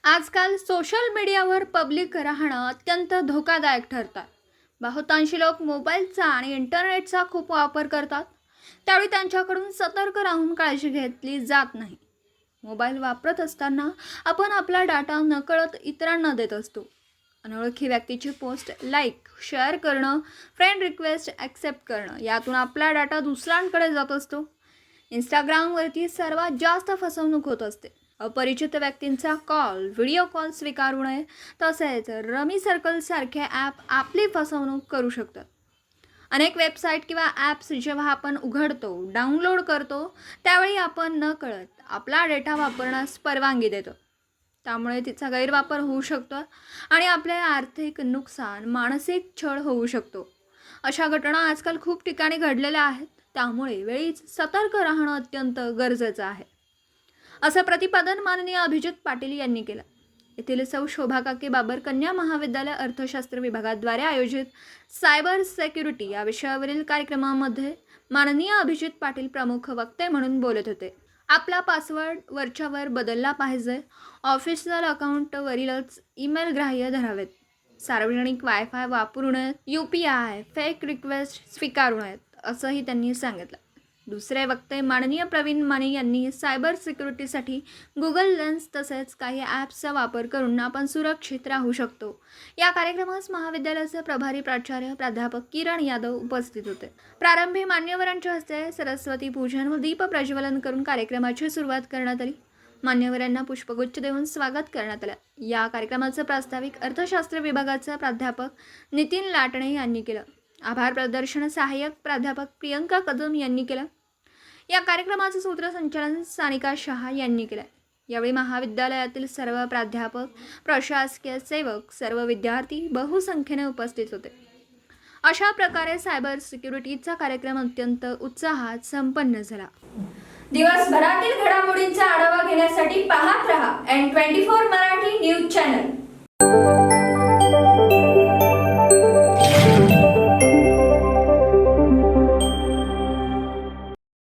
आजकाल सोशल मीडियावर पब्लिक राहणं अत्यंत धोकादायक ठरतं. बहुतांशी लोक मोबाईलचा आणि इंटरनेटचा खूप वापर करतात. त्यावेळी त्यांच्याकडून सतर्क राहून काळजी घेतली जात नाही. मोबाईल वापरत असताना आपण आपला डाटा नकळत इतरांना देत असतो. अनोळखी व्यक्तीची पोस्ट लाईक, शेअर करणं, फ्रेंड रिक्वेस्ट ॲक्सेप्ट करणं यातून आपला डाटा दुसऱ्यांकडे जात असतो. इंस्टाग्रामवरती सर्वात जास्त फसवणूक होत असते. अपरिचित व्यक्तींचा कॉल, व्हिडिओ कॉल स्वीकारू नये. तसेच रमी सर्कलसारखे ॲप आपली फसवणूक करू शकतात. अनेक वेबसाईट किंवा ॲप्स जेव्हा आपण उघडतो, डाउनलोड करतो, त्यावेळी आपण नकळत आपला डेटा वापरण्यास परवानगी देतो. त्यामुळे तिचा गैरवापर होऊ शकतो आणि आपले आर्थिक नुकसान, मानसिक छळ होऊ शकतो. अशा घटना आजकाल खूप ठिकाणी घडलेल्या आहेत. त्यामुळे वेळीच सतर्क राहणं अत्यंत गरजेचं आहे, असं प्रतिपादन माननीय अभिजित पाटील यांनी केलं. येथील सौ शोभा काके बाबर कन्या महाविद्यालय अर्थशास्त्र विभागाद्वारे आयोजित सायबर सिक्युरिटी या विषयावरील कार्यक्रमामध्ये माननीय अभिजित पाटील प्रमुख वक्ते म्हणून बोलत होते. आपला पासवर्ड वरच्यावर बदलला पाहिजे. ऑफिशियल अकाउंटवरीलच ईमेल ग्राह्य धरावेत. सार्वजनिक वायफाय वापरू नयेत. UPI, फेक रिक्वेस्ट स्वीकारू नयेत, असंही त्यांनी सांगितलं. दुसरे वक्ते माननीय प्रवीण माने यांनी सायबर सिक्युरिटीसाठी गुगल लेन्स तसेच काही ॲप्सचा वापर करून आपण सुरक्षित राहू शकतो. या कार्यक्रमास महाविद्यालयाचे प्रभारी प्राचार्य प्राध्यापक किरण यादव उपस्थित होते. प्रारंभी मान्यवरांच्या हस्ते सरस्वती पूजन व दीप प्रज्वलन करून कार्यक्रमाची सुरुवात करण्यात आली. मान्यवरांना पुष्पगुच्छ देऊन स्वागत करण्यात आलं. या कार्यक्रमाचं प्रास्ताविक अर्थशास्त्र विभागाचे प्राध्यापक नितीन लाटणे यांनी केलं. आभार प्रदर्शन सहाय्यक प्राध्यापक प्रियंका कदम यांनी केलं. या कार्यक्रमाचं सूत्रसंचालन सानिका शहा यांनी केलं. यावेळी महाविद्यालयातील सर्व प्राध्यापक, प्रशासकीय सेवक, सर्व विद्यार्थी बहुसंख्येने उपस्थित होते. अशा प्रकारे सायबर सिक्युरिटीचा कार्यक्रम अत्यंत उत्साहात संपन्न झाला. दिवसभरातील घडामोडींचा आढावा घेण्यासाठी पाहत रहा N24